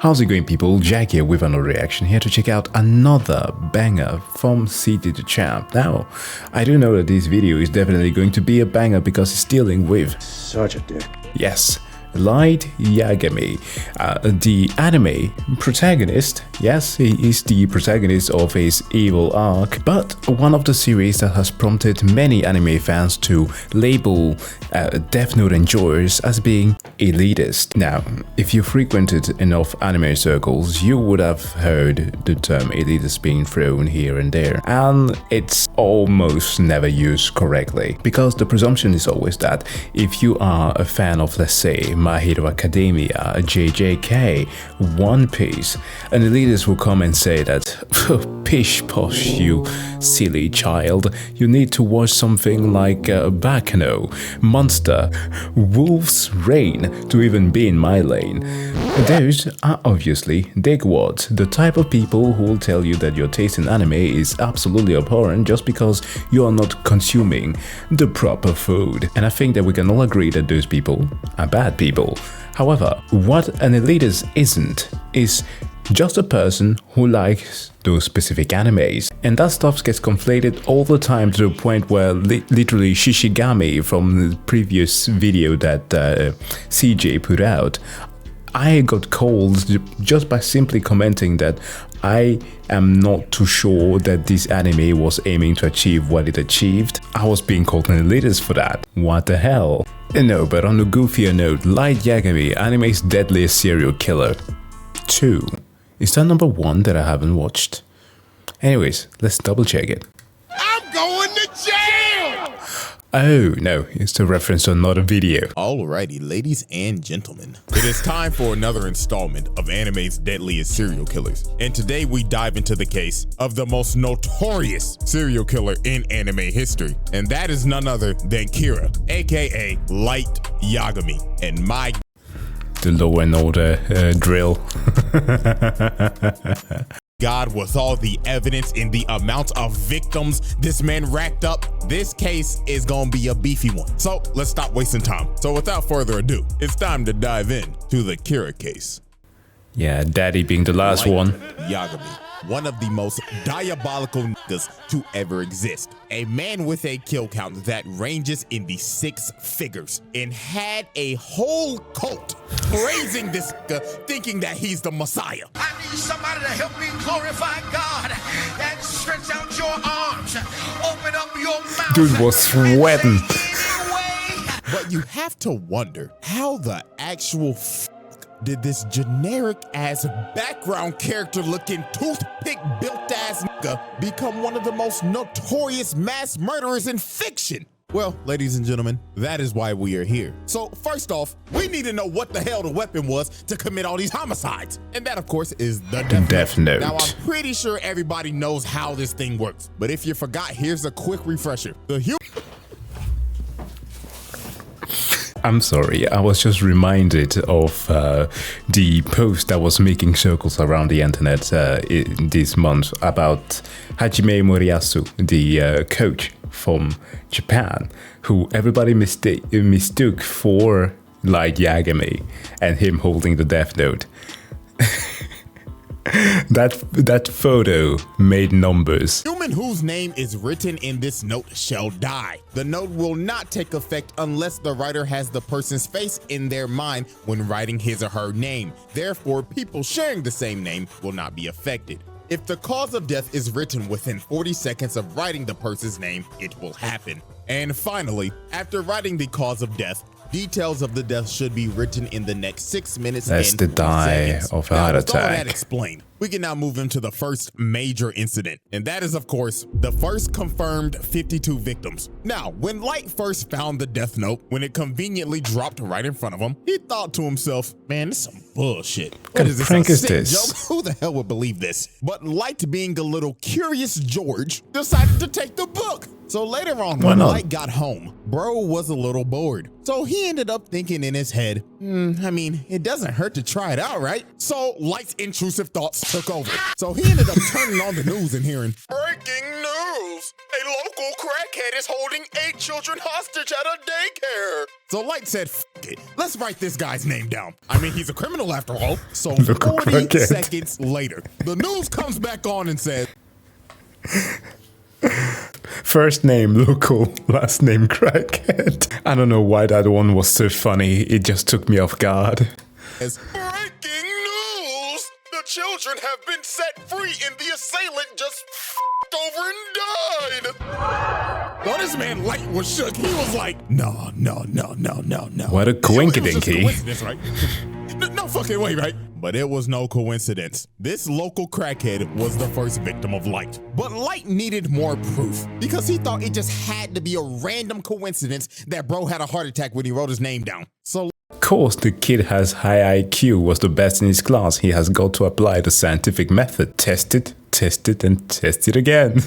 How's it going, people? Jack here with another reaction, here to check out another banger from City the Champ. Now, I do know that this video is definitely going to be a banger because it's dealing with such a dick. Yes, Light Yagami, the anime protagonist. Yes, he is the protagonist of his evil arc, but one of the series that has prompted many anime fans to label Death Note enjoyers as being elitist. Now, if you frequented enough anime circles, you would have heard the term elitist being thrown here and there, and it's almost never used correctly, because the presumption is always that if you are a fan of, let's say, My Hero Academia, JJK, One Piece, an elitist will come and say that, pish posh, you silly child, you need to watch something like Bacano, Monster, Wolf's Rain to even be in my lane. Those are obviously dickwads, the type of people who will tell you that your taste in anime is absolutely abhorrent just because you are not consuming the proper food. And I think that we can all agree that those people are bad people. However, what an elitist isn't is just a person who likes those specific animes. And that stuff gets conflated all the time to the point where literally Shishigami from the previous video that CJ put out, I got called just by simply commenting that I am not too sure that this anime was aiming to achieve what it achieved. I was being called an elitist for that. What the hell? No, but on a goofier note, Light Yagami, anime's Deadliest serial killer 2. Is that number 1 that I haven't watched? Anyways, let's double check it. I'm going to jail! Oh, no, it's a reference to another video. Alrighty, ladies and gentlemen, it is time for another installment of anime's Deadliest serial killers. And today we dive into the case of the most notorious serial killer in anime history. And that is none other than Kira, aka Light Yagami. And my the Law and Order drill. God, with all the evidence and the amount of victims this man racked up, this case is gonna be a beefy one. So let's stop wasting time. So without further ado, it's time to dive in to the Kira case. Yeah, Daddy being the last one. Yagami, one of the most diabolical niggas to ever exist. A man with a kill count that ranges in the 6 figures and had a whole cult praising this nigga, thinking that he's the Messiah. I need somebody to help me glorify God and stretch out your arms, open up your mouth. Dude was sweating. But you have to wonder how the actual did this generic ass background character looking toothpick built ass nigga become one of the most notorious mass murderers in fiction? Well, ladies and gentlemen, that is why we are here. So first off, we need to know what the hell the weapon was to commit all these homicides. And that, of course, is the Death Note. Now, I'm pretty sure everybody knows how this thing works. But if you forgot, here's a quick refresher. I'm sorry, I was just reminded of the post that was making circles around the internet this month about Hajime Moriyasu, the coach from Japan, who everybody mistook for Light Yagami and him holding the Death Note. That photo made numbers. Human whose name is written in this note shall die. The note will not take effect unless the writer has the person's face in their mind when writing his or her name. Therefore, people sharing the same name will not be affected. If the cause of death is written within 40 seconds of writing the person's name, it will happen. And finally, after writing the cause of death, details of the death should be written in the next 6 minutes. That's the die of a heart attack. With all that explained, we can now move into the first major incident, and that is, of course, the first confirmed 52 victims. Now, when Light first found the Death Note, when it conveniently dropped right in front of him, he thought to himself, man, this is some bullshit. What is this, a sick joke? Who the hell would believe this? But Light, being a little curious George, decided to take the book. So later on, Why when not? Light got home, bro was a little bored. So he ended up thinking in his head, I mean, it doesn't hurt to try it out, right? So Light's intrusive thoughts took over. So he ended up turning on the news and hearing, breaking news! A local crackhead is holding 8 children hostage at a daycare. So Light said, F it, let's write this guy's name down. I mean, he's a criminal after all. So Local 40 crackhead. seconds later, the news comes back on and says, First name local, last name crackhead. I don't know why that one was so funny. It just took me off guard. breaking news! The children have been set free and the assailant just f***ed over and died. Well, this man Light was shook. He was like, no. What a It was just a coinkydinky. coincidence, right? No fucking way, right? But it was no coincidence. This local crackhead was the first victim of Light. But Light needed more proof because he thought it just had to be a random coincidence that bro had a heart attack when he wrote his name down. So Of course, the kid has high IQ, was the best in his class. He has got to apply the scientific method. Test it, and test it again.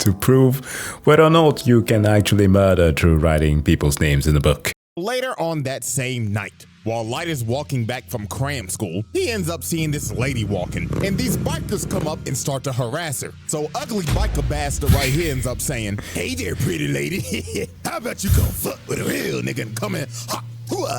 To prove whether or not you can actually murder through writing people's names in a book. later on that same night, while Light is walking back from cram school, he ends up seeing this lady walking, and these bikers come up and start to harass her. So ugly biker bastard right here ends up saying, hey there, pretty lady. How about you go fuck with a real nigga and come in,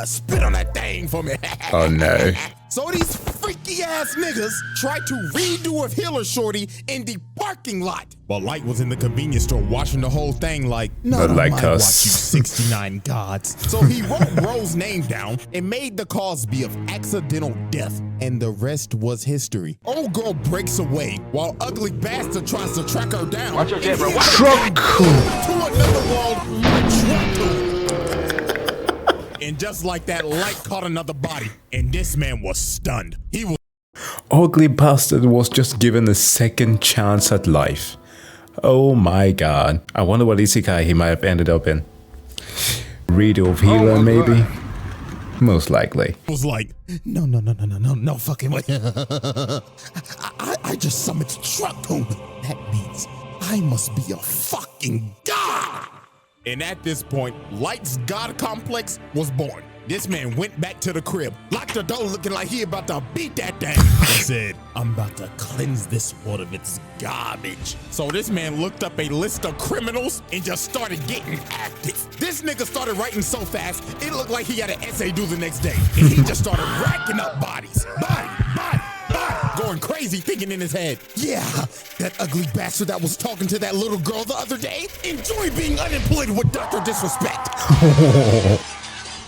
spit on that thing for me. Oh no. So these freaky ass niggas tried to redo a healer shorty in the parking lot. But Light was in the convenience store watching the whole thing like, Not like watch us. you 69 gods. So he wrote Bro's name down and made the cause be of accidental death. And the rest was history. Old girl breaks away while ugly bastard tries to track her down. Watch your bro. Truck. To another world, truck. And just like that, Light caught another body, and this man was stunned. He was Ugly bastard was just given a second chance at life. Oh my god. I wonder what isekai he might have ended up in. Redo of healer maybe? Most likely. like, no fucking way. I just summoned truck to me. That means I must be a fucking god. And at this point, Light's god complex was born. This man went back to the crib, locked the door looking like he about to beat that thing. He said, I'm about to cleanse this world of its garbage. So this man looked up a list of criminals and just started getting active. This nigga started writing so fast, it looked like he had an essay due the next day. And he just started racking up bodies. Body. Going crazy, thinking in his head, yeah, that ugly bastard that was talking to that little girl the other day, enjoy being unemployed with Dr. Disrespect.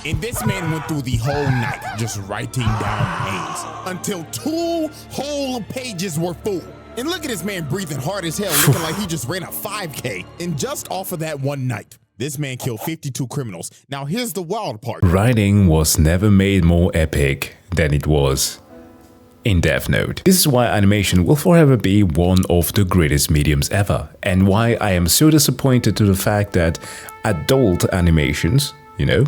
And this man went through the whole night just writing down names until 2 whole pages were full. And look at this man breathing hard as hell, looking like he just ran a 5K. And just off of that one night, this man killed 52 criminals. Now here's the wild part. Writing was never made more epic than it was in Death Note. This is why animation will forever be one of the greatest mediums ever, and why I am so disappointed to the fact that adult animations, you know,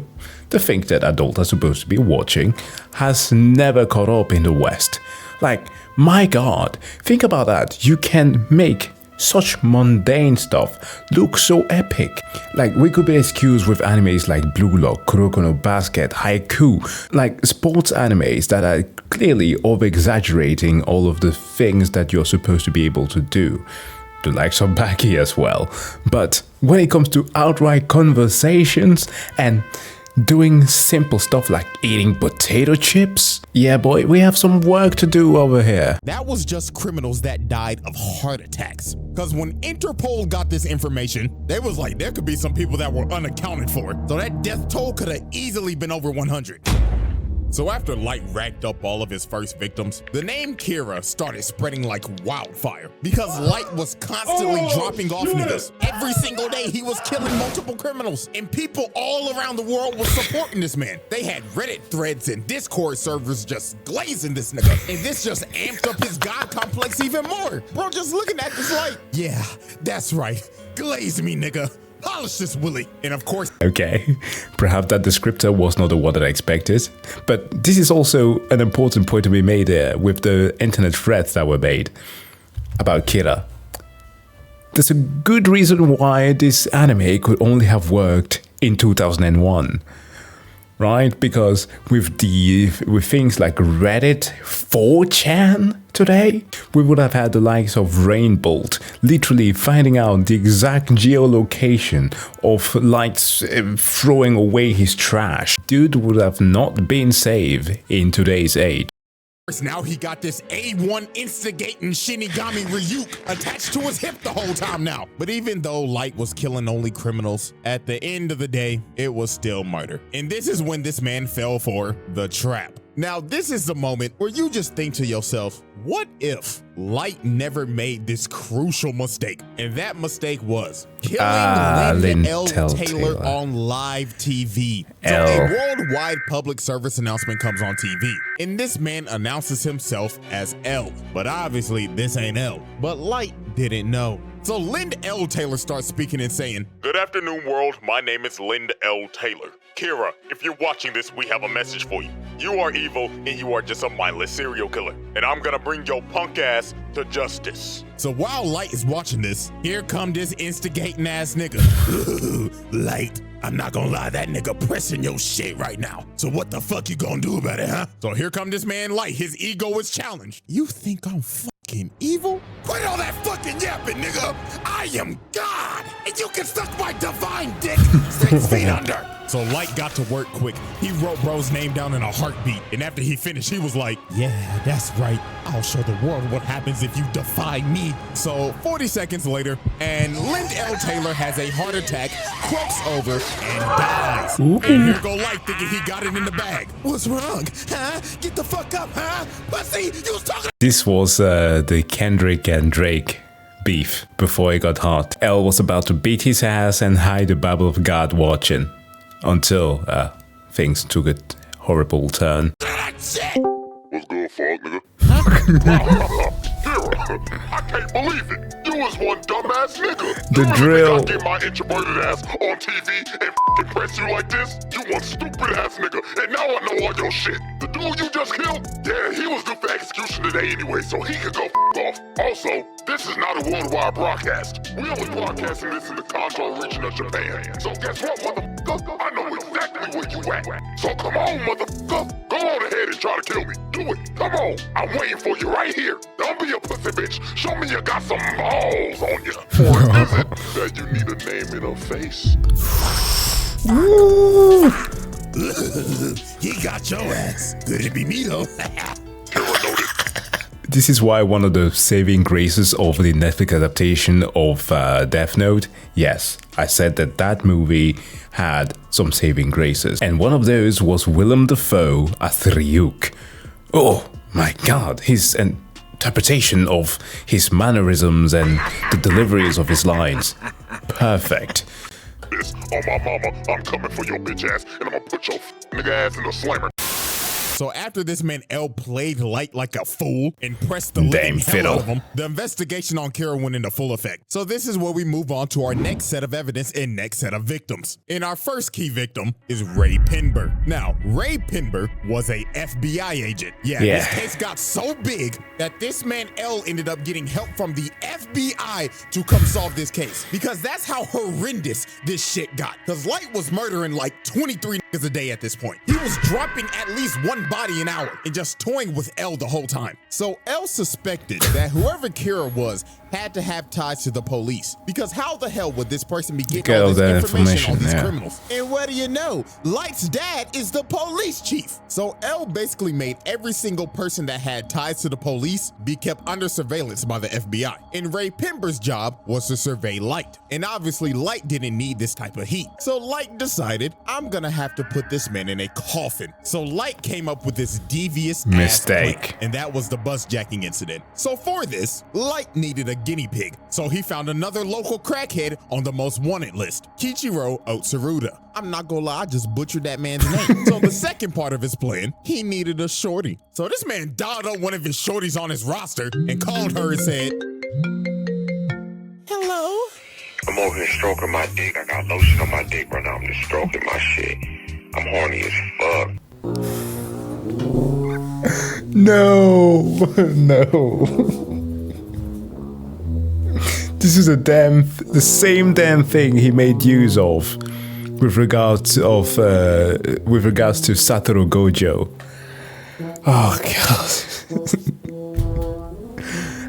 the thing that adults are supposed to be watching, has never caught up in the West. Like, my god, think about that. You can make such mundane stuff look so epic. Like, we could be excused with animes like Blue Lock, Kuroko no Basket, Haiku, like sports animes that are clearly over-exaggerating all of the things that you're supposed to be able to do. The likes of Baki as well. But when it comes to outright conversations and doing simple stuff like eating potato chips, yeah boy, we have some work to do over here. That was just criminals that died of heart attacks. Because when Interpol got this information, they was like, there could be some people that were unaccounted for. So that death toll could have easily been over 100. So after Light racked up all of his first victims, the name Kira started spreading like wildfire because Light was constantly dropping off niggas. Every single day he was killing multiple criminals, and people all around the world were supporting this man. They had Reddit threads and Discord servers just glazing this nigga, and this just amped up his god complex even more. Bro, just looking at this like, yeah, that's right, glaze me nigga. Polish this Willie. And of course, Okay, perhaps that descriptor was not the one that I expected, but this is also an important point to be made with the internet threads that were made about Kira. There's a good reason why this anime could only have worked in 2001. Right? Because with things like Reddit, 4chan today, we would have had the likes of Rainbolt literally finding out the exact geolocation of Light's throwing away his trash. Dude would have not been safe in today's age. Now he got this A1 instigating Shinigami Ryuk attached to his hip the whole time now. But even though Light was killing only criminals, at the end of the day, it was still murder. And this is when this man fell for the trap. Now, this is the moment where you just think to yourself, what if Light never made this crucial mistake? And that mistake was killing Lynn L. Taylor on live TV. So a worldwide public service announcement comes on TV, and this man announces himself as L. But obviously, this ain't L. But Light didn't know. So Lynn L. Taylor starts speaking and saying, "Good afternoon, world. My name is Lynn L. Taylor. Kira, if you're watching this, we have a message for you. You are evil, and you are just a mindless serial killer. And I'm gonna bring your punk ass to justice." So while Light is watching this, here come this instigating ass nigga. Light, I'm not gonna lie, that nigga pressing your shit right now. So what the fuck you gonna do about it, huh? So here come this man Light, his ego is challenged. You think I'm fucking evil? Quit all that fucking yapping, nigga. I am God, and you can suck my divine dick 6 feet under. So Light got to work quick. He wrote bro's name down in a heartbeat. And after he finished, he was like, yeah, that's right. I'll show the world what happens if you defy me. So 40 seconds later, and Lynn L. Taylor has a heart attack, croaks over, and dies. And here go Light thinking he got it in the bag. What's wrong? Huh? Get the fuck up, huh? Pussy, you was talking. This was the Kendrick and Drake beef before it got hot. L was about to beat his ass and hide the Bible of God watching. Until things took a horrible turn. What's good, fuck, nigga? Kira, I can't believe it. You was one dumbass nigga. The drill. I get my introverted ass on TV and f***ing press you like this? You one stupid ass nigga, and now I know all your shit. The dude you just killed? Yeah, he was due for execution today anyway, so he could go f*** off. Also, this is not a worldwide broadcast. We only broadcasting this in the Kanto region of Japan. So guess what, motherfucker? I know exactly where you at. So come on, motherfucker. Go on ahead and try to kill me. Do it. Come on. I'm waiting for you right here. Don't be a pussy bitch. Show me you got some balls on you. Or is it that you need a name and a face? He got your ass. Could it be me though? This is why one of the saving graces of the Netflix adaptation of Death Note, yes, I said that movie had some saving graces. And one of those was Willem Dafoe as Ryuk. Oh my god, his interpretation of his mannerisms and the deliveries of his lines. Perfect. On my mama, I'm coming for your bitch ass, and I'm gonna put your nigga ass in a slammer. So after this man L played Light like a fool and pressed the living hell out of him, the investigation on Kira went into full effect. So this is where we move on to our next set of evidence and next set of victims. And our first key victim is Ray Pinber. Now, Ray Pinber was a FBI agent. Yeah, this case got so big that this man L ended up getting help from the FBI to come solve this case. Because that's how horrendous this shit got. Because Light was murdering like 23 niggas a day at this point. He was dropping at least one body an hour and just toying with L the whole time. So L suspected that whoever Kira was had to have ties to the police, because how the hell would this person be getting all this information on these criminals? And what do you know? Light's dad is the police chief. So L basically made every single person that had ties to the police be kept under surveillance by the FBI. And Ray Pinber's job was to survey Light. And obviously Light didn't need this type of heat. So Light decided, I'm gonna have to put this man in a coffin. So Light came up with this devious mistake, and that was the bus jacking incident. So for this, Light needed a guinea pig, so he found another local crackhead on the most wanted list, Kichiro Otsuruda. I'm not gonna lie, I just butchered that man's name. So the second part of his plan, he needed a shorty. So this man dialed up one of his shorties on his roster and called her and said, hello? I'm over here stroking my dick. I got lotion on my dick right now. I'm just stroking my shit. I'm horny as fuck. No. This is the same damn thing he made use of with regards to Satoru Gojo. Oh god.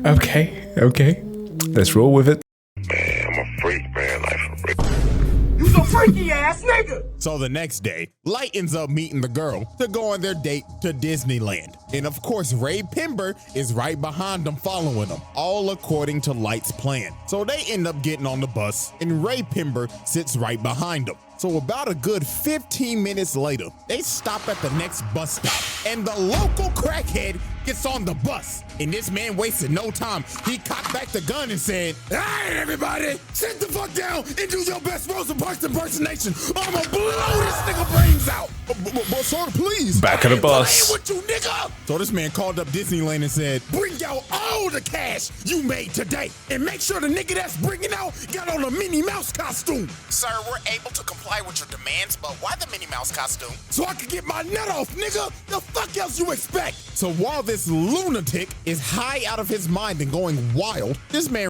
Okay. Let's roll with it. Man, I'm a freak, man. Like, for real. You's a freaky ass nigga. So the next day, Light ends up meeting the girl to go on their date to Disneyland. And of course, Ray Pember is right behind them, following them, all according to Light's plan. So they end up getting on the bus, and Ray Pember sits right behind them. So about a good 15 minutes later, they stop at the next bus stop, and the local crackhead gets on the bus. And this man wasted no time. He cocked back the gun and said, "All right, everybody, sit the fuck down and do your best Rosa Parks impersonation. I'ma blow this nigga brains out." But sir, please. Back of the bus. With you, nigga. So this man called up Disneyland and said, "Bring out all the cash you made today, and make sure the nigga that's bringing out got on a Minnie Mouse costume." Sir, we're able to comply with your demands, but why the Minnie Mouse costume? "So I could get my nut off, nigga. The fuck else you expect?" So while this lunatic is high out of his mind and going wild, this man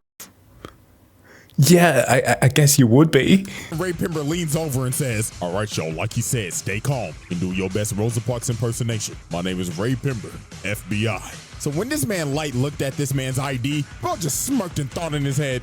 Yeah, I guess you would be. Ray Pember leans over and says, "All right, y'all, like he said, stay calm and do your best Rosa Parks impersonation. My name is Ray Pember, FBI." So when this man Light looked at this man's ID, bro just smirked and thought in his head,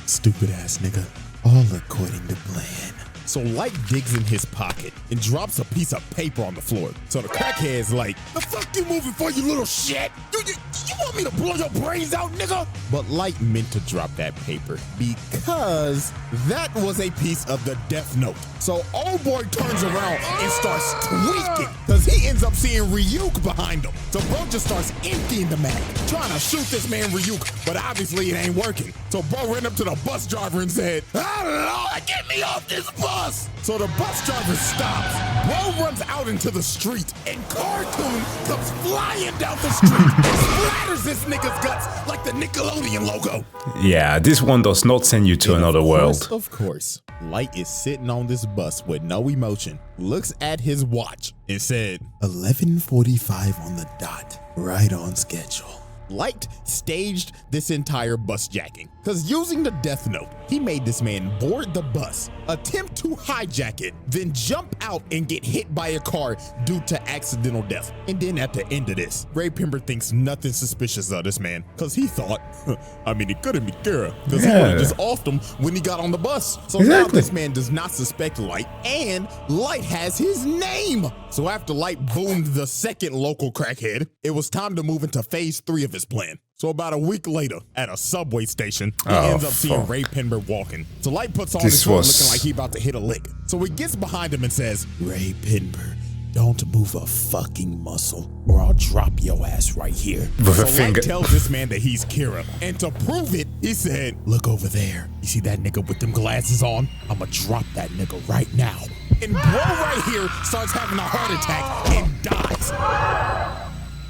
"Stupid ass nigga, all according to plan." So Light digs in his pocket and drops a piece of paper on the floor. So the crackhead's like, "The fuck you moving for, you little shit? You want me to blow your brains out, nigga?" But Light meant to drop that paper because that was a piece of the death note. So old boy turns around and starts tweaking because he ends up seeing Ryuk behind him. So bro just starts emptying the mag, trying to shoot this man Ryuk, but obviously it ain't working. So bro ran up to the bus driver and said, "Lord, get me off this bus." So the bus driver stops. Bro runs out into the street, and Cartoon comes flying down the street and splatters this nigga's guts like the Nickelodeon logo. Yeah, this one does not send you to another world. Of course, Light is sitting on this bus with no emotion, looks at his watch, and said, 11:45 on the dot, right on schedule. Light staged this entire bus jacking, because using the death note, he made this man board the bus, attempt to hijack it, then jump out and get hit by a car due to accidental death. And then at the end of this, Ray Pember thinks nothing suspicious of this man, because he thought, he couldn't be Kira, because he would've just offed him when he got on the bus. So now this man does not suspect Light, and Light has his name. So after Light boomed the second local crackhead, it was time to move into phase 3 of his plan. So about a week later, at a subway station, he ends up seeing Ray Pember walking. So Light puts on his phone looking like he about to hit a lick. So he gets behind him and says, "Ray Pember, don't move a fucking muscle or I'll drop your ass right here." So Light tells this man that he's Kira. And to prove it, he said, "Look over there. You see that nigga with them glasses on? I'ma drop that nigga right now." And bro right here starts having a heart attack and dies.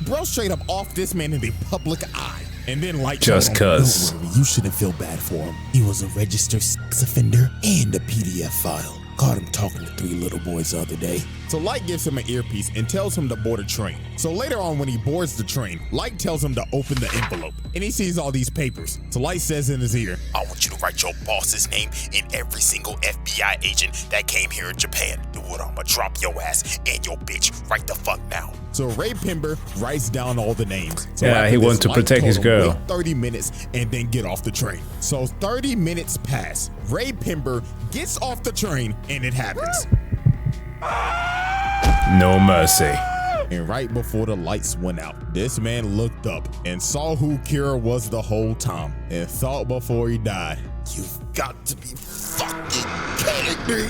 Bro straight up off this man in the public eye. And then Light just cuz. "Don't worry, you shouldn't feel bad for him. He was a registered sex offender and a PDF file. Caught him talking to 3 little boys the other day." So Light gives him an earpiece and tells him to board a train. So later on when he boards the train, Light tells him to open the envelope. And he sees all these papers. So Light says in his ear, "I want you to write your boss's name and every single FBI agent that came here in Japan. Do what? I'ma drop your ass and your bitch right the fuck now." So Ray Pember writes down all the names. So yeah, he wanted to protect his girl. Wait 30 minutes and then get off the train. So 30 minutes pass. Ray Pember gets off the train and it happens. No mercy. And right before the lights went out, this man looked up and saw who Kira was the whole time and thought before he died, "You've got to be fucking kidding me."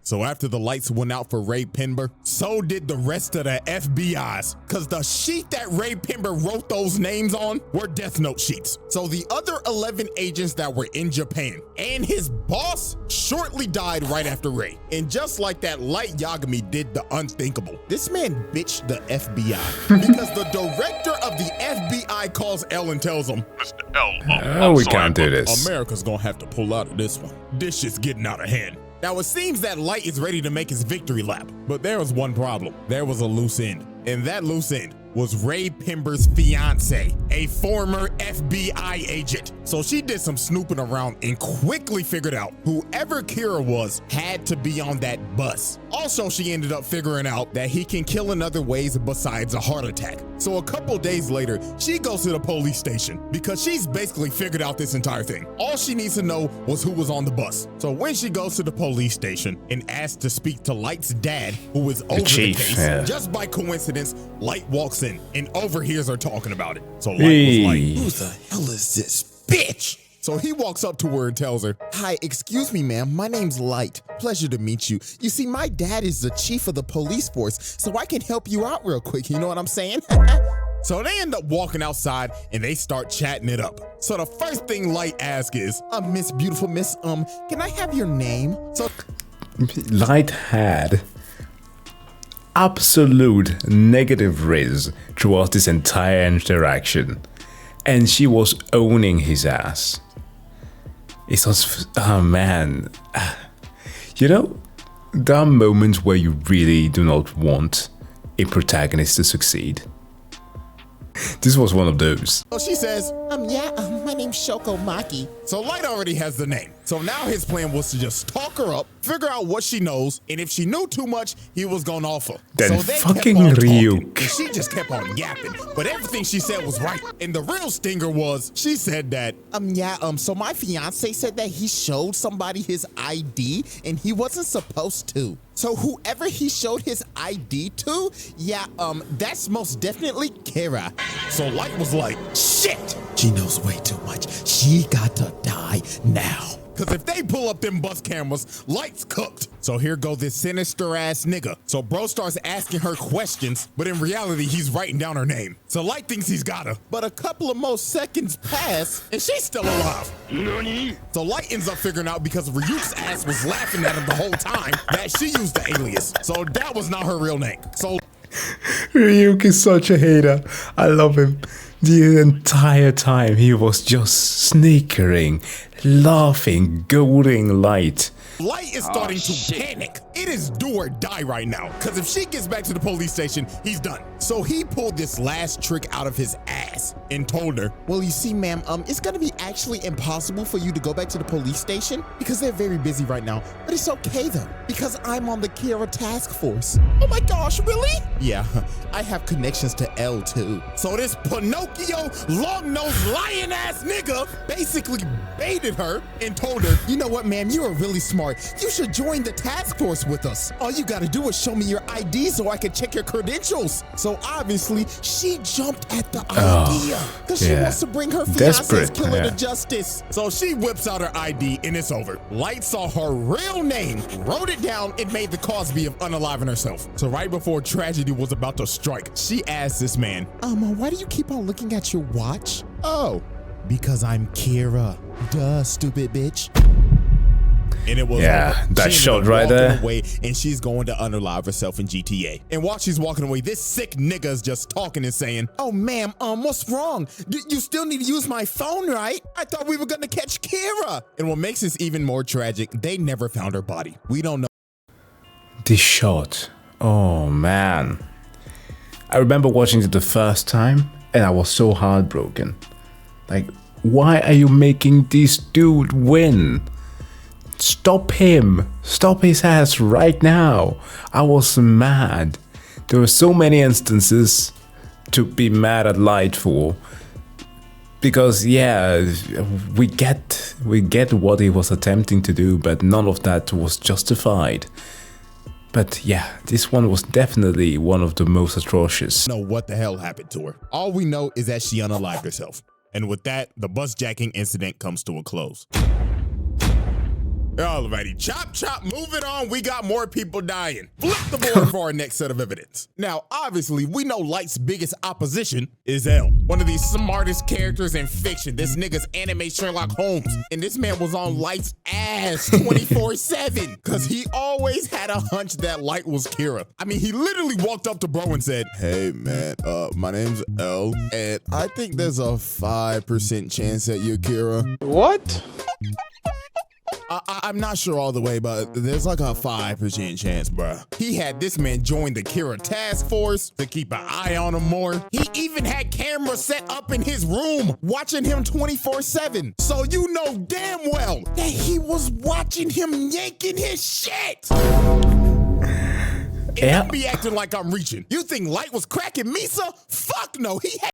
So after the lights went out for Ray Pember, so did the rest of the FBI's, because the sheet that Ray Pember wrote those names on were death note sheets. So the other 11 agents that were in Japan and his boss shortly died right after Ray. And just like that, Light Yagami did the unthinkable. This man bitched the FBI because the director of the FBI calls L and tells him, "Mr. L, we can't do this. America's gonna have to pull out of this one. This shit's getting out of hand." Now it seems that Light is ready to make his victory lap, but there was one problem. There was a loose end, and that loose end was Ray Pember's fiance, a former FBI agent. So she did some snooping around and quickly figured out whoever Kira was had to be on that bus. Also, she ended up figuring out that he can kill in other ways besides a heart attack. So a couple days later, she goes to the police station because she's basically figured out this entire thing. All she needs to know was who was on the bus. So when she goes to the police station and asks to speak to Light's dad, who is over the case, just by coincidence, Light walks in and overhears her talking about it. So Light was like, who the hell is this bitch? So he walks up to her and tells her, hi, excuse me, ma'am. My name's Light. Pleasure to meet you. You see, my dad is the chief of the police force, so I can help you out real quick. You know what I'm saying? So they end up walking outside and they start chatting it up. So the first thing Light asks is, Miss Beautiful Miss, can I have your name? So Light had absolute negative riz throughout this entire interaction, and she was owning his ass. It was, oh man, you know, there are moments where you really do not want a protagonist to succeed. This was one of those. So she says, my name's Shoko Maki. So Light already has the name. So now his plan was to just talk her up, figure out what she knows, and if she knew too much, he was gonna offer. Then so they fucking kept on Ryuk. talking, and she just kept on yapping. But everything she said was right. And the real stinger was, she said that, so my fiance said that he showed somebody his ID and he wasn't supposed to. So whoever he showed his ID to, that's most definitely Kira. So Light was like, shit, she knows way too much. She got to die now. Cause if they pull up them bus cameras, Light's cooked. So here go this sinister ass nigga. So bro starts asking her questions, but in reality, he's writing down her name. So Light thinks he's got her, but a couple of more seconds pass and she's still alive. Nani? So Light ends up figuring out because Ryuk's ass was laughing at him the whole time that she used the alias. So that was not her real name. So Ryuk is such a hater. I love him. The entire time he was just snickering, laughing, goading Light. Light is starting to panic. It is do or die right now. Cause if she gets back to the police station, he's done. So he pulled this last trick out of his ass and told her, well, you see, ma'am, it's gonna be actually impossible for you to go back to the police station because they're very busy right now. But it's okay though, because I'm on the Kira task force. Oh my gosh, really? Yeah, I have connections to L too. So this Pinocchio, long-nosed, lion-ass nigga basically baited her and told her, you know what, ma'am, you are really smart. You should join the task force with us. All you gotta do is show me your ID so I can check your credentials. So obviously, she jumped at the idea because she wants to bring her fiance's killer to justice. So she whips out her ID and it's over. Light saw her real name, wrote it down, and made the Cosby of unaliving herself. So right before tragedy was about to strike, she asked this man, why do you keep on looking at your watch? Oh, because I'm Kira. Duh, stupid bitch. And it was that shot right there. Away, and she's going to unalive herself in GTA. And while she's walking away, this sick nigga is just talking and saying, oh, ma'am, what's wrong? You still need to use my phone, right? I thought we were going to catch Kira. And what makes this even more tragic, they never found her body. We don't know. This shot. Oh, man. I remember watching it the first time, and I was so heartbroken. Like, why are you making this dude win? Stop him. Stop his ass right now. I was mad. There were so many instances to be mad at Light for. Because we get what he was attempting to do, but none of that was justified. But yeah, this one was definitely one of the most atrocious. Know what the hell happened to her. All we know is that she unalived herself. And with that, the bus jacking incident comes to a close. Alrighty, chop, moving on. We got more people dying. Flip the board for our next set of evidence. Now, obviously, we know Light's biggest opposition is L, one of the smartest characters in fiction. This nigga's anime Sherlock Holmes. And this man was on Light's ass 24/7 because he always had a hunch that Light was Kira. I mean, he literally walked up to bro and said, hey, man, my name's L, and I think there's a 5% chance that you're Kira. What? I'm not sure all the way, but there's like a 5% chance, bruh. He had this man join the Kira task force to keep an eye on him more. He even had cameras set up in his room, watching him 24/7. So you know damn well that he was watching him yanking his shit. And don't be acting like I'm reaching. You think Light was cracking Misa? Fuck no, he had...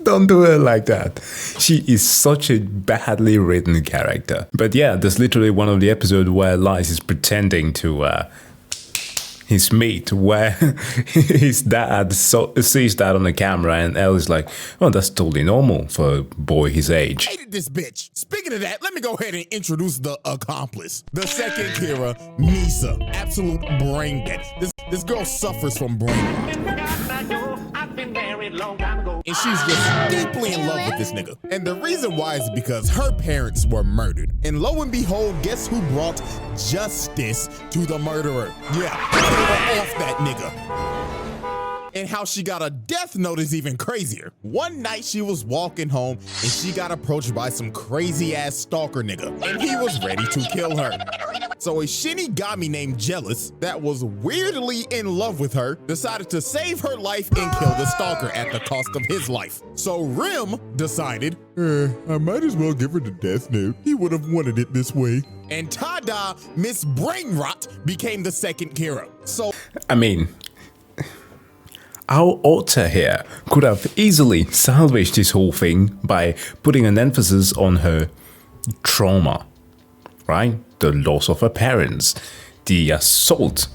Don't do her like that. She is such a badly written character. But yeah, there's literally one of the episodes where Light is pretending to his mate, where his dad sees that on the camera, and Elle is like, oh, that's totally normal for a boy his age. Hated this bitch. Speaking of that, let me go ahead and introduce the accomplice. The second Kira, Misa. Absolute brain dead. This girl suffers from brain rot. And she's just deeply in love with this nigga. And the reason why is because her parents were murdered. And lo and behold, guess who brought justice to the murderer? Yeah, they were off that nigga. And how she got a death note is even crazier. One night she was walking home and she got approached by some crazy ass stalker nigga, and he was ready to kill her. So a Shinigami named Jealous, that was weirdly in love with her, decided to save her life and kill the stalker at the cost of his life. So Rim decided, I might as well give her the death note. He would have wanted it this way. And tada, Miss Brainrot became the second Kira. So I mean, our author here could have easily salvaged this whole thing by putting an emphasis on her trauma, right? The loss of her parents, the assault,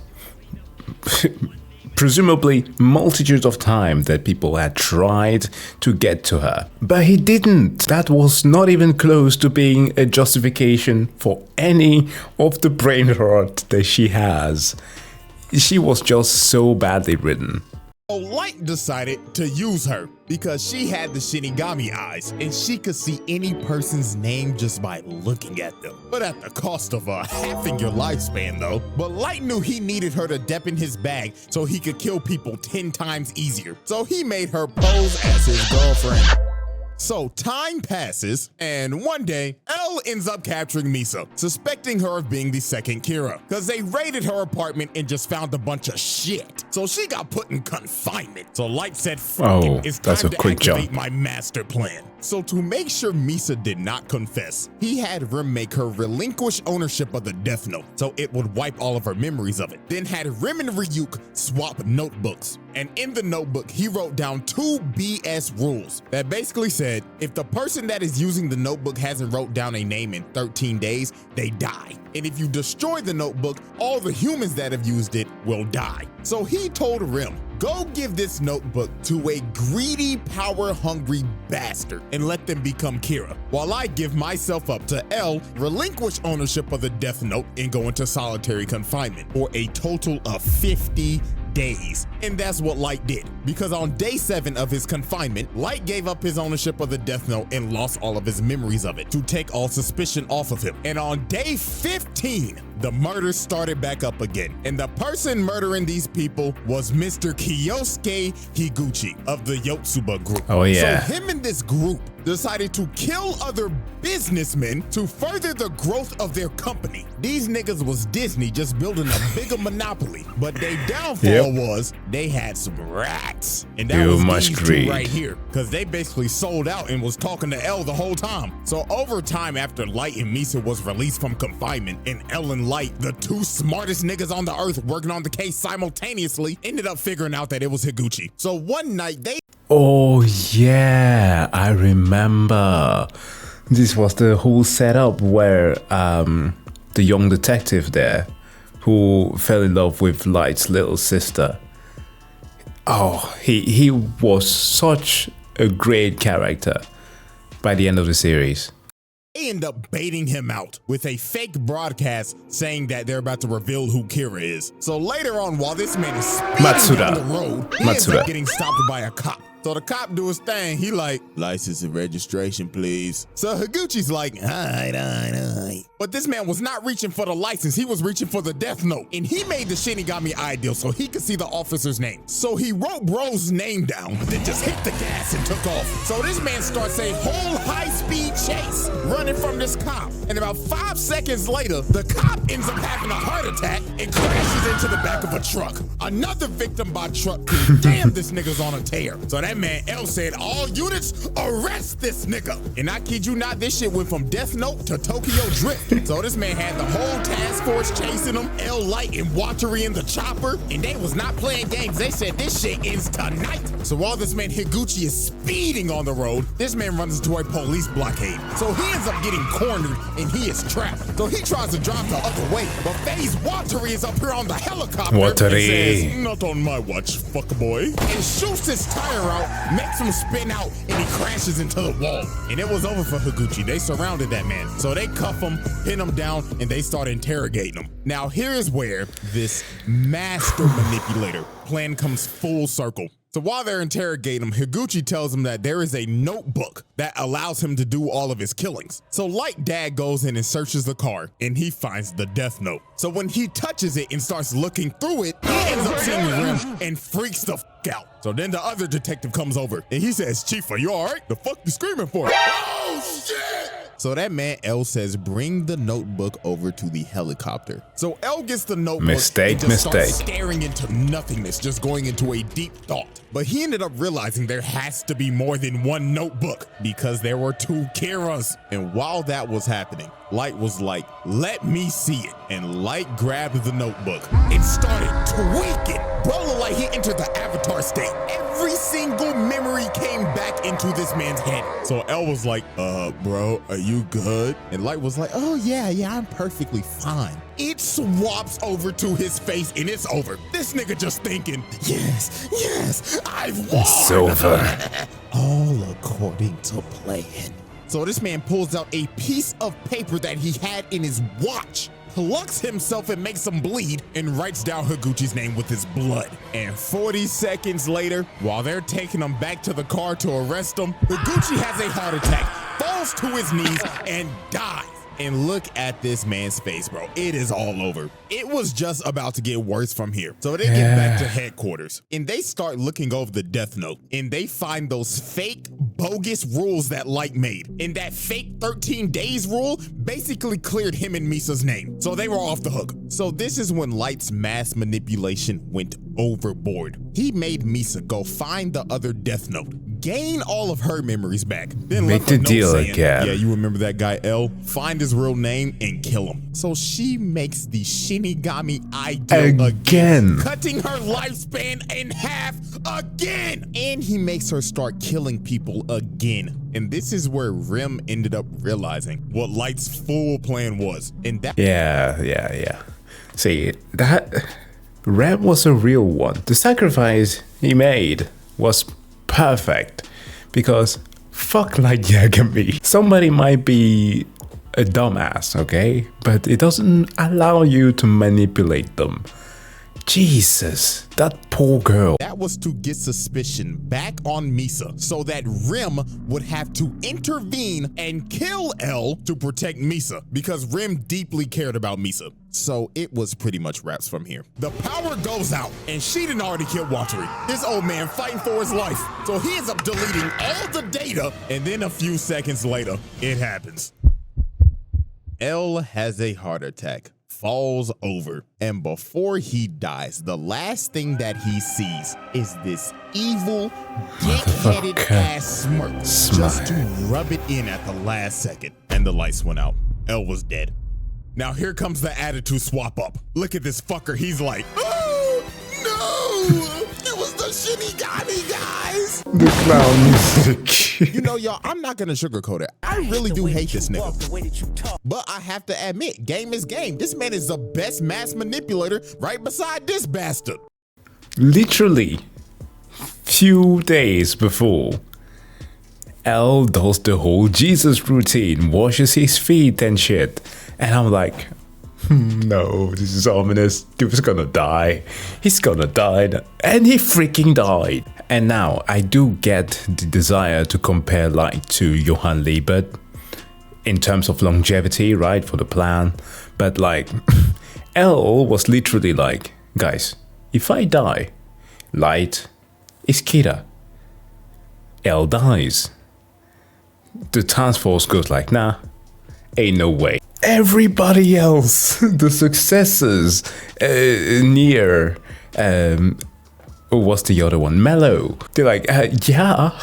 presumably multitudes of times that people had tried to get to her. But he didn't. That was not even close to being a justification for any of the brain rot that she has. She was just so badly written. Light decided to use her because she had the Shinigami eyes and she could see any person's name just by looking at them. But at the cost of halving your lifespan though. But Light knew he needed her to dep in his bag so he could kill people 10 times easier. So he made her pose as his girlfriend. So time passes, and one day, Elle ends up capturing Misa, suspecting her of being the second Kira, because they raided her apartment and just found a bunch of shit. So she got put in confinement. So Light said, it's time to activate my master plan. So to make sure Misa did not confess, he had Rim make her relinquish ownership of the Death Note, so it would wipe all of her memories of it. Then had Rim and Ryuk swap notebooks. And in the notebook, he wrote down 2 BS rules that basically said, if the person that is using the notebook hasn't wrote down a name in 13 days, they die. And if you destroy the notebook, all the humans that have used it will die. So he told Rim, go give this notebook to a greedy, power-hungry bastard and let them become Kira, while I give myself up to Elle, relinquish ownership of the Death Note, and go into solitary confinement for a total of 50 days. And that's what Light did, because on day 7 of his confinement, Light gave up his ownership of the Death Note and lost all of his memories of it to take all suspicion off of him. And on day 15, the murder started back up again. And the person murdering these people was Mr. Kyosuke Higuchi of the Yotsuba group. Oh yeah. So him and this group decided to kill other businessmen to further the growth of their company. These niggas was Disney just building a bigger monopoly, but their downfall was they had some rats. And that was these two right here, because they basically sold out and was talking to Elle the whole time. So over time, after Light and Misa was released from confinement, and Elle and Light, the 2 smartest niggas on the earth working on the case simultaneously, ended up figuring out that it was Higuchi. So one night they... Oh yeah, I remember. This was the whole setup where the young detective there, who fell in love with Light's little sister. Oh, he was such a great character by the end of the series. They end up baiting him out with a fake broadcast saying that they're about to reveal who Kira is. So later on, while this man is speeding down the road, he ends up getting stopped by a cop. So the cop do his thing. He like, license and registration, please. So Higuchi's like, all right. But this man was not reaching for the license. He was reaching for the death note. And he made the Shinigami ideal so he could see the officer's name. So he wrote bro's name down, then just hit the gas and took off. So this man starts a whole high-speed chase running from this cop. And about 5 seconds later, the cop ends up having a heart attack and crashes into the back of a truck. Another victim by truck. Damn, this nigga's on a tear. So that man L said, all units, arrest this nigga. And I kid you not, this shit went from Death Note to Tokyo Drift. So this man had the whole task force chasing him, L Light and Watery in the chopper, and they was not playing games. They said this shit ends tonight. So while this man Higuchi is speeding on the road, this man runs into a police blockade. So he ends up getting cornered and he is trapped. So he tries to drive the other way, but FaZe Watery is up here on the helicopter and says, not on my watch, fuck boy. And shoots his tire out, makes him spin out, and he crashes into the wall. And it was over for Higuchi. They surrounded that man. So they cuff him, pin him down, and they start interrogating him. Now here is where this master manipulator plan comes full circle. So while they're interrogating him, Higuchi tells him that there is a notebook that allows him to do all of his killings. So Light Dad goes in and searches the car, and he finds the death note. So when he touches it and starts looking through it, he ends up seeing Rim and freaks the fuck out. So then the other detective comes over, and he says, Chief, are you all right? The fuck you screaming for? Oh, shit! So that man L says, bring the notebook over to the helicopter. So L gets the notebook and just starts staring into nothingness, just going into a deep thought. But he ended up realizing there has to be more than one notebook because there were 2 Kiras. And while that was happening, Light was like, let me see it. And Light grabbed the notebook and started tweaking. Bro looked like he entered the avatar state. Every single memory came back into this man's head. So L was like, bro, are you good? And Light was like, oh yeah, I'm perfectly fine. It swaps over to his face and it's over. This nigga just thinking, yes, I've won. It's over. All according to plan. So this man pulls out a piece of paper that he had in his watch, plucks himself and makes him bleed, and writes down Higuchi's name with his blood. And 40 seconds later, while they're taking him back to the car to arrest him, Higuchi has a heart attack, falls to his knees, and dies. And look at this man's face, bro. It is all over. It was just about to get worse from here. So they get back to headquarters and they start looking over the death note and they find those fake bogus rules that Light made. And that fake 13 days rule basically cleared him and Misa's name. So they were off the hook. So this is when Light's mass manipulation went overboard. He made Misa go find the other death note, gain all of her memories back, then make the deal saying, again. Yeah, you remember that guy L? Find his real name and kill him. So she makes the Shinigami ideal again, cutting her lifespan in half again. And he makes her start killing people again. And this is where Rim ended up realizing what Light's full plan was. And that Yeah. See, that Rim was a real one. The sacrifice he made was perfect because fuck like Yagami. Somebody might be a dumbass, okay? But it doesn't allow you to manipulate them. Jesus, that poor girl. That was to get suspicion back on Misa so that Rim would have to intervene and kill L to protect Misa because Rim deeply cared about Misa. So it was pretty much wraps from here. The power goes out and she done already killed Watery. This old man fighting for his life. So he ends up deleting all the data and then a few seconds later, it happens. L has a heart attack, falls over, and before he dies, the last thing that he sees is this evil, dick-headed ass smirk just to rub it in at the last second. And the lights went out. L was dead. Now here comes the attitude swap up. Look at this fucker. He's like, oh no, it was the Shinigami guys. The clown music. You know, y'all, I'm not gonna sugarcoat it. I really do hate this nigga. But I have to admit, game is game. This man is the best mass manipulator right beside this bastard. Literally, few days before, L does the whole Jesus routine, washes his feet and shit. And I'm like, No, this is ominous. Dude's gonna die. He's gonna die. And he freaking died. And now, I do get the desire to compare Light to Johann Liebert in terms of longevity, right, for the plan. But like, L was literally like, guys, if I die, Light is Kira. L dies. The task force goes like, nah, ain't no way. Everybody else, the successors, Near, what's the other one? Mellow. They're like, yeah,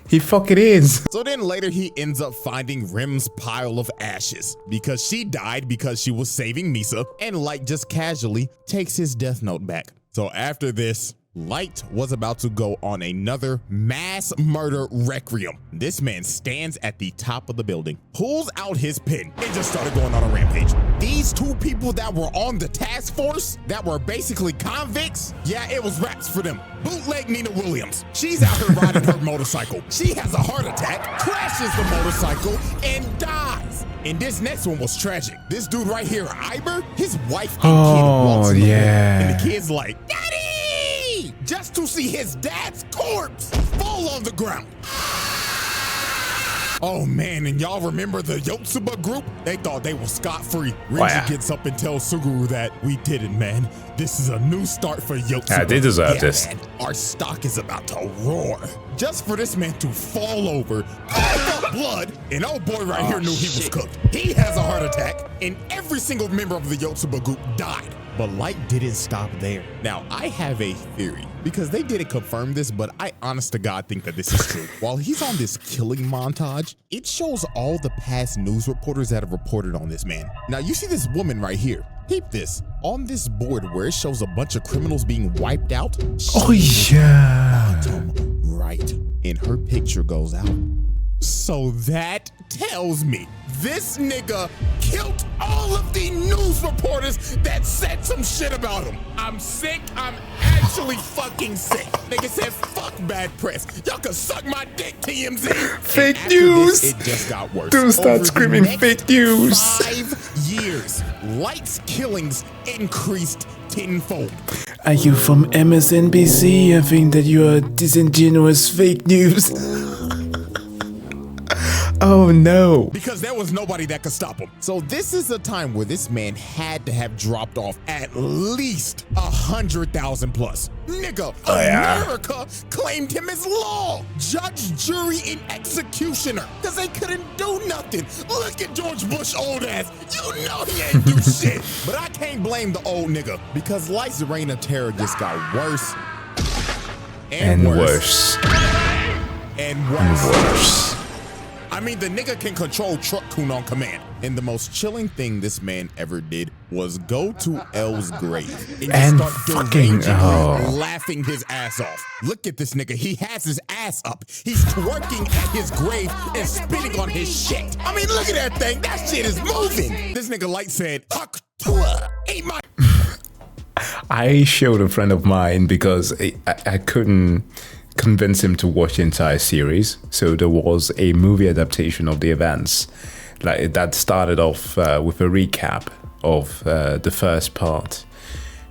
he fucking is. So then later he ends up finding Rem's pile of ashes because she died because she was saving Misa, and Light just casually takes his death note back. So after this, Light was about to go on another mass murder requiem. This man stands at the top of the building, pulls out his pen, and just started going on a rampage. These two people that were on the task force, that were basically convicts, yeah, it was raps for them. Bootleg Nina Williams. She's out here riding her motorcycle. She has a heart attack, crashes the motorcycle, and dies. And this next one was tragic. This dude right here, Iber, his wife and kid walks in the room, and the kid's like, Daddy! Just to see his dad's corpse fall on the ground. Oh man, and y'all remember the Yotsuba group? They thought they were scot-free. Renji gets up and tells Suguru that we did it, man. This is a new start for Yotsuba. Yeah, they deserve this. Man, our stock is about to roar. Just for this man to fall over, cough up blood, and old boy right here knew he was cooked. He has a heart attack, and every single member of the Yotsuba group died. But Light didn't stop there. Now, I have a theory, because they didn't confirm this, but I honest to God think that this is true. While he's on this killing montage, it shows all the past news reporters that have reported on this man. Now, you see this woman right here. Peep this. On this board where it shows a bunch of criminals being wiped out. Oh, yeah. Bottom right. And her picture goes out. So that tells me this nigga killed all of the news reporters that said some shit about him. I'm sick. I'm actually fucking sick. Nigga said, fuck bad press. Y'all can suck my dick, TMZ. Fake news. This, it just got worse. Don't start Over screaming fake news. 5 years, Light's killings increased tenfold. Are you from MSNBC? I think that you are disingenuous fake news. Oh no. Because there was nobody that could stop him. So this is a time where this man had to have dropped off at least 100,000 plus. Nigga, America claimed him as law, judge, jury, and executioner. Cause they couldn't do nothing. Look at George Bush old ass. You know he ain't do shit. But I can't blame the old nigga because Light's reign of terror just got worse and worse. And worse. I mean, the nigga can control Truck Kun on command. And the most chilling thing this man ever did was go to L's grave and start fucking laughing his ass off. Look at this nigga. He has his ass up. He's twerking at his grave and spitting on his shit. I mean, look at that thing. That shit is moving. This nigga Light said, "Huck Tua, ain't my." I showed a friend of mine because I couldn't convince him to watch the entire series. So there was a movie adaptation of the events like that started off with a recap of the first part,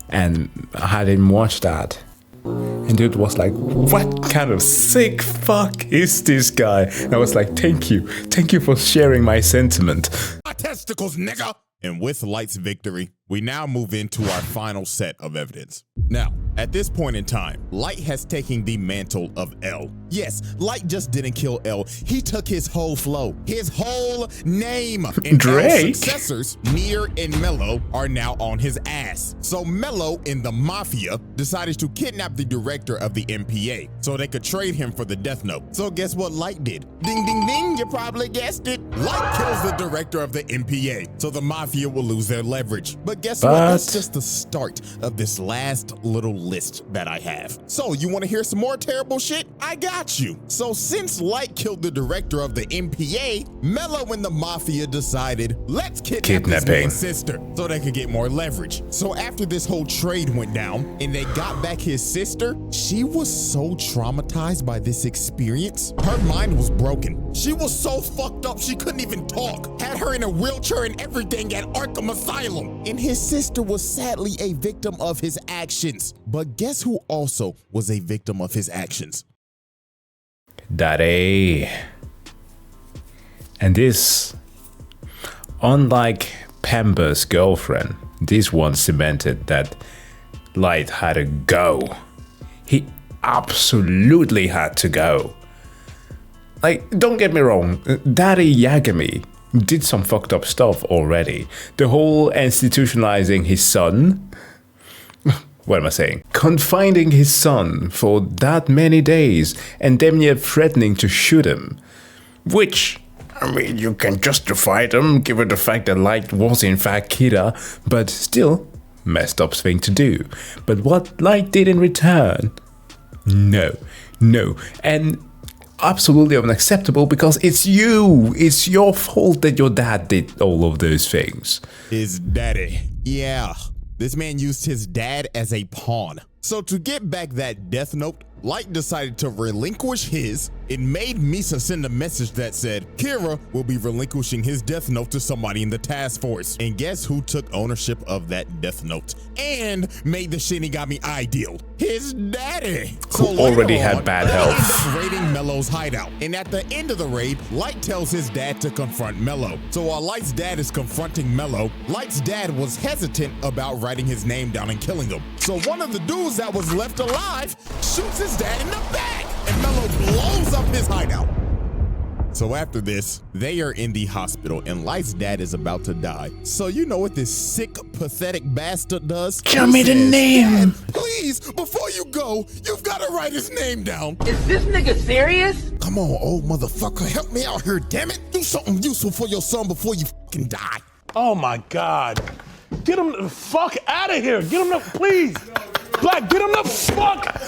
and I had him watch that, and dude was like, what kind of sick fuck is this guy? And I was like, thank you for sharing my sentiment. My testicles, nigga. And with Light's victory, we now move into our final set of evidence. Now, at this point in time, Light has taken the mantle of L. Yes, Light just didn't kill L. He took his whole flow, his whole name. And Drake. L's successors, Near and Mello, are now on his ass. So Mello and the Mafia decided to kidnap the director of the MPA so they could trade him for the death note. So guess what Light did? Ding, ding, ding, you probably guessed it. Light kills the director of the MPA, so the Mafia will lose their leverage. But guess what? That's just the start of this last little list that I have. So you want to hear some more terrible shit? I got you. So since Light killed the director of the MPA, Mello and the Mafia decided, let's kidnap his man's sister so they could get more leverage. So after this whole trade went down and they got back his sister, she was so traumatized by this experience, her mind was broken. She was so fucked up she couldn't even talk. Had her in a wheelchair and everything at Arkham Asylum. And his sister was sadly a victim of his actions. But guess who also was a victim of his actions? Daddy. And this, unlike Pamper's girlfriend, this one cemented that Light had to go. He absolutely had to go. Like, don't get me wrong, Daddy Yagami did some fucked up stuff already. The whole institutionalizing his son. What am I saying? Confining his son for that many days and damn near threatening to shoot him. Which, I mean, you can justify them given the fact that Light was in fact Kira, but still, messed up thing to do. But what Light did in return? No. And absolutely unacceptable because it's you. It's your fault that your dad did all of those things. His daddy. Yeah. This man used his dad as a pawn. So to get back that death note, Light decided to relinquish his. It made Misa send a message that said Kira will be relinquishing his death note to somebody in the task force. And guess who took ownership of that death note and made the Shinigami Eye deal? His daddy. Who already had bad health. Raiding Mello's hideout. And at the end of the raid, Light tells his dad to confront Mello. So while Light's dad is confronting Mello, Light's dad was hesitant about writing his name down and killing him. So one of the dudes that was left alive shoots his dad in the back, and Mello blows up his hideout. So after this, they are in the hospital, and Light's dad is about to die. So you know what this sick, pathetic bastard does? Tell me the name. Dad, please, before you go, you've got to write his name down. Is this nigga serious? Come on, old motherfucker, help me out here, damn it. Do something useful for your son before you fucking die. Oh my God. Get him the fuck out of here. Get him the, please. Black, get him the fuck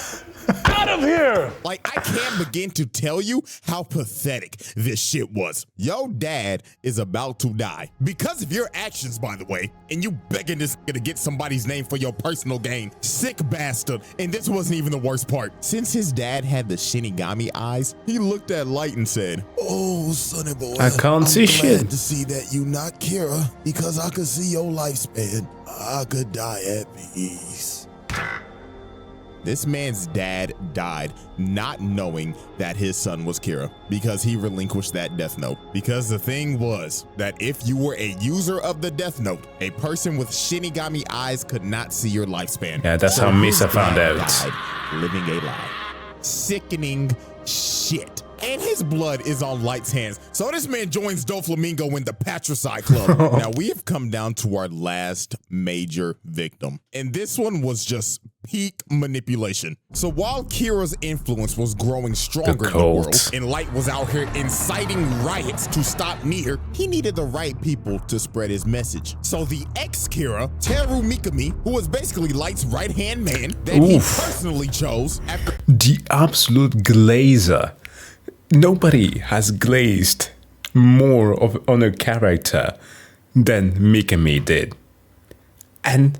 out of here! Like, I can't begin to tell you how pathetic this shit was. Yo dad is about to die. Because of your actions, by the way, and you begging this nigga to get somebody's name for your personal gain. Sick bastard. And this wasn't even the worst part. Since his dad had the Shinigami eyes, he looked at Light and said, "Oh, sonny boy, I can't see shit. I'm glad to see that you not Kira, because I could see your lifespan. I could die at peace." This man's dad died not knowing that his son was Kira because he relinquished that death note. Because the thing was that if you were a user of the death note, a person with Shinigami eyes could not see your lifespan. Yeah, that's how Misa found out. Died living a lie. Sickening shit. And his blood is on Light's hands. So this man joins Doflamingo in the Patricide Club. Now we have come down to our last major victim. And this one was just peak manipulation. So while Kira's influence was growing stronger in the world, and Light was out here inciting riots to stop Nier, he needed the right people to spread his message. So the ex-Kira, Teru Mikami, who was basically Light's right-hand man, that he personally chose after— The absolute glazer. Nobody has glazed more on a character than Mikami did. And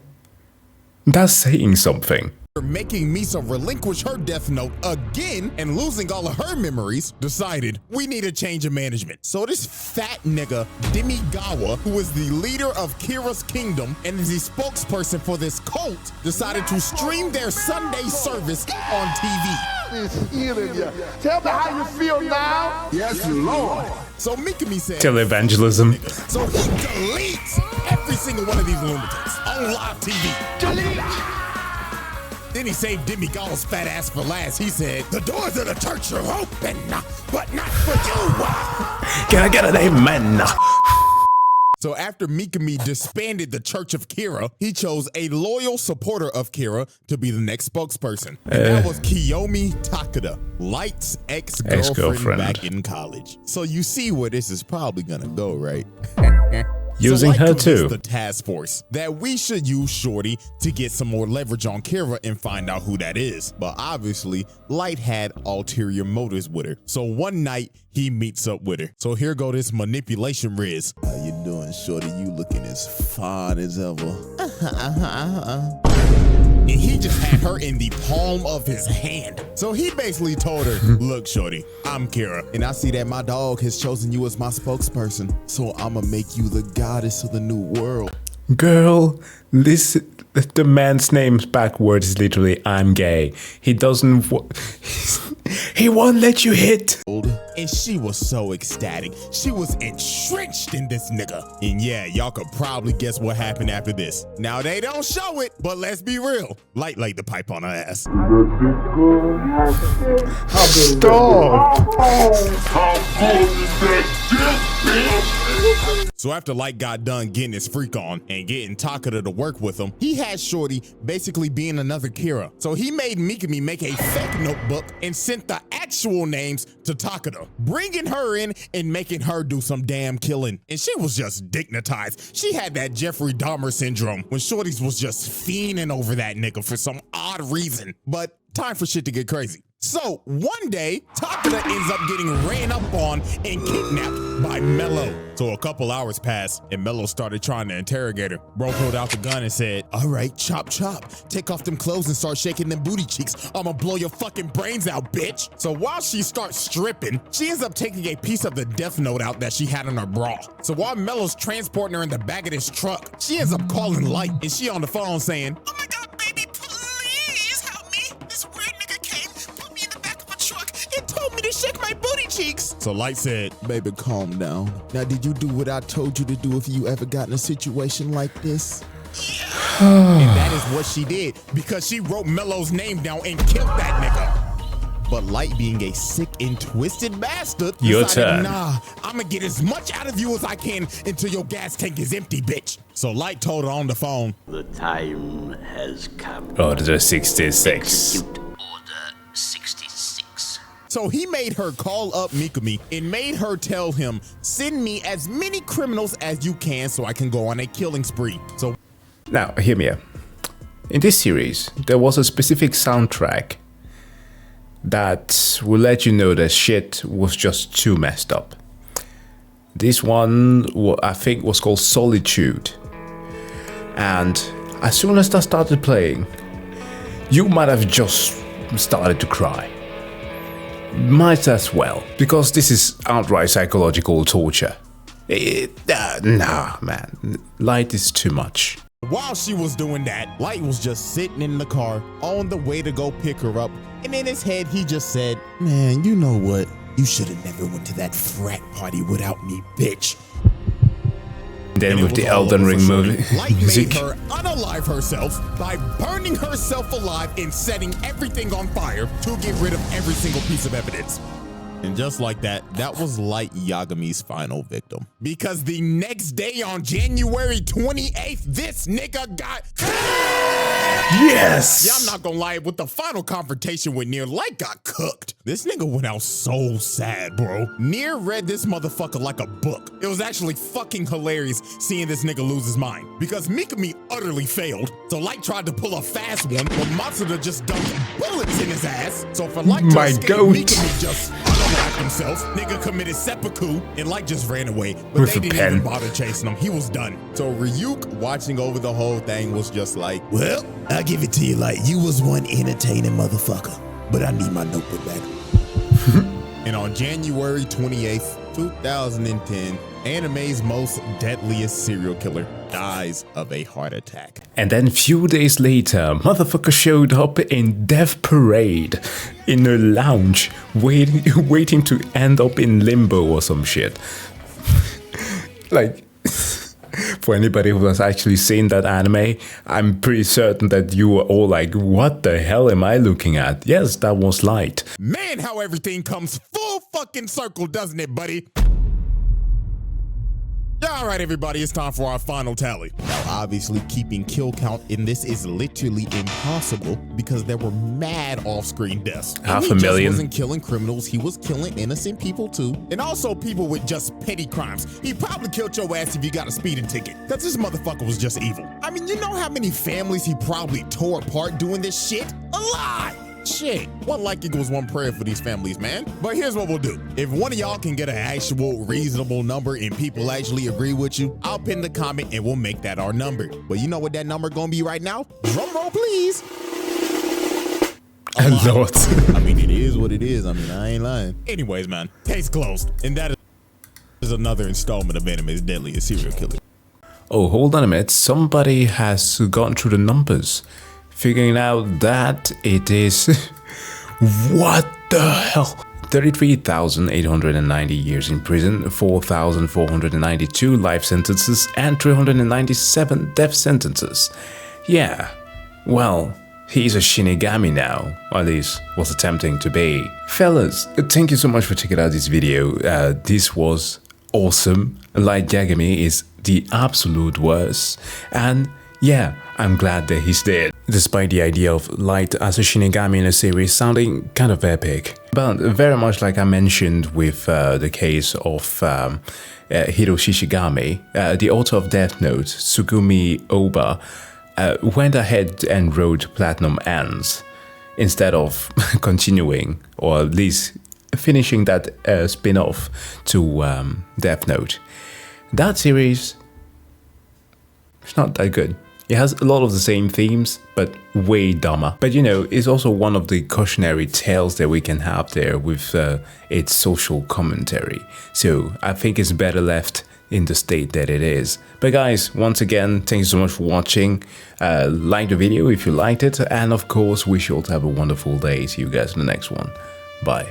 that's saying something. Making Misa relinquish her death note again and losing all of her memories, decided we need a change of management. So this fat nigga, Demigawa, who is the leader of Kira's kingdom and is the spokesperson for this cult, decided to stream their Sunday service on TV. It's healing you. Tell me how you feel now. Yes, Lord. So Mikami said, Televangelism. So he deletes every single one of these lunatics on live TV. Delete. Then he saved Demigawa's fat ass for last. He said, the doors of the church are open, but not for you. Can I get an amen? So after Mikami disbanded the Church of Kira, he chose a loyal supporter of Kira to be the next spokesperson. And that was Kiyomi Takeda, Light's ex-girlfriend back in college. So you see where this is probably gonna go, right? using Light her convinced too. the task force that we should use Shorty to get some more leverage on Kira and find out who that is. But obviously, Light had ulterior motives with her. So one night, he meets up with her. So here go this manipulation Riz. How you doing, Shorty? You looking as fine as ever. And he just had her in the palm of his hand. So he basically told her, look, Shorty, I'm Kira, and I see that my dog has chosen you as my spokesperson. So I'ma make you the goddess of the new world. Girl, this the man's name backwards is literally I'm gay. He doesn't he won't let you hit. And she was so ecstatic. She was entrenched in this nigga. And yeah, y'all could probably guess what happened after this. Now they don't show it, but let's be real. Light laid the pipe on her ass. Stop. So after Light got done getting his freak on and getting Takeda to work with him, he had Shorty basically being another Kira. So he made Mikami make a fake notebook and sent the actual names to Takeda, bringing her in and making her do some damn killing. And she was just dignitized. She had that Jeffrey Dahmer syndrome when Shorty's was just fiending over that nigga for some odd reason. But time for shit to get crazy. So one day, Takeda ends up getting ran up on and kidnapped by Mello. So a couple hours passed and Mello started trying to interrogate her. Bro pulled out the gun and said, all right, chop chop. Take off them clothes and start shaking them booty cheeks. I'ma blow your fucking brains out, bitch. So while she starts stripping, she ends up taking a piece of the death note out that she had in her bra. So while Mello's transporting her in the back of this truck, she ends up calling Light and she on the phone saying, oh my God, baby, please help me. This weird nigga came, put me in the back of a truck and told me to shake my booty cheeks. So Light said, baby, calm down. Now, did you do what I told you to do if you ever got in a situation like this? Yeah. And that is what she did because she wrote Mello's name down and killed that nigga. But Light, being a sick and twisted bastard, Your decided, turn. nah, I'm gonna get as much out of you as I can until your gas tank is empty, bitch. So Light told her on the phone, The time has come. Order 66. Execute Order 66. So he made her call up Mikami and made her tell him, send me as many criminals as you can so I can go on a killing spree. So Now, hear me out. In this series, there was a specific soundtrack that will let you know that shit was just too messed up. This one, I think, was called Solitude. And as soon as that started playing, you might have just started to cry. Might as well, because this is outright psychological torture. Nah, man. Light is too much. while she was doing that, Light was just sitting in the car on the way to go pick her up. And in his head, he just said, man, you know what? You should have never went to that frat party without me, bitch. Then And it with was the all Elden over Ring for movie Shorty. Light music. made her unalive herself by burning herself alive and setting everything on fire to get rid of every single piece of evidence. And just like that, that was Light Yagami's final victim. Because the next day on January 28th, this nigga got... Yes! Yeah, I'm not gonna lie, with the final confrontation with Nier, Light got cooked. This nigga went out so sad, bro. Nier read this motherfucker like a book. It was actually fucking hilarious seeing this nigga lose his mind. Because Mikami utterly failed, so Light tried to pull a fast one, but Matsuda just dumped bullets in his ass. So for Light to My escape, goat. Mikami just unalived himself. Nigga committed seppuku, and Light just ran away. But With they a didn't pen. even bother chasing him. He was done. So Ryuk, watching over the whole thing, was just like, well, I'll give it to you, Light. You was one entertaining motherfucker. But I need my notebook back. And on January 28th, 2010, anime's most deadliest serial killer dies of a heart attack. And then few days later, motherfucker showed up in Death Parade in a lounge, waiting to end up in limbo or some shit. Like, for anybody who has actually seen that anime, I'm pretty certain that you were all like, what the hell am I looking at? Yes, that was Light. Man, how everything comes full fucking circle, doesn't it, buddy? All right, everybody, it's time for our final tally. Now, obviously, keeping kill count in this is literally impossible because there were mad off-screen deaths. Half a He million. just wasn't killing criminals, he was killing innocent people too. And also people with just petty crimes. He probably killed your ass if you got a speeding ticket. Because this motherfucker was just evil. I mean, you know how many families he probably tore apart doing this shit? A lot! Shit, one like equals one prayer for these families, man. But here's what we'll do. If one of y'all can get an actual reasonable number and people actually agree with you, I'll pin the comment and we'll make that our number. But you know what that number gonna be right now? Drum roll, please. A lot. I mean, it is what it is. I mean, I ain't lying. Anyways, man, case closed. And that is another installment of Anime's Deadliest Serial Killer. Oh, hold on a minute. Somebody has gone through the numbers, figuring out that it is... What the hell? 33,890 years in prison, 4,492 life sentences, and 397 death sentences. Yeah, well, he's a Shinigami now, or at least was attempting to be. Fellas, thank you so much for checking out this video. This was awesome. Light Yagami is the absolute worst, and yeah, I'm glad that he's dead. Despite the idea of Light as a Shinigami in a series sounding kind of epic. But very much like I mentioned with the case of Hiroshi Shigami, the author of Death Note, Tsugumi Oba, went ahead and wrote Platinum Ends instead of continuing, or at least finishing that spin-off to Death Note. That series is not that good. It has a lot of the same themes, but way dumber. But you know, it's also one of the cautionary tales that we can have there with its social commentary. So I think it's better left in the state that it is. But guys, once again, thank you so much for watching. Like the video if you liked it. And of course, wish you all to have a wonderful day. See you guys in the next one. Bye.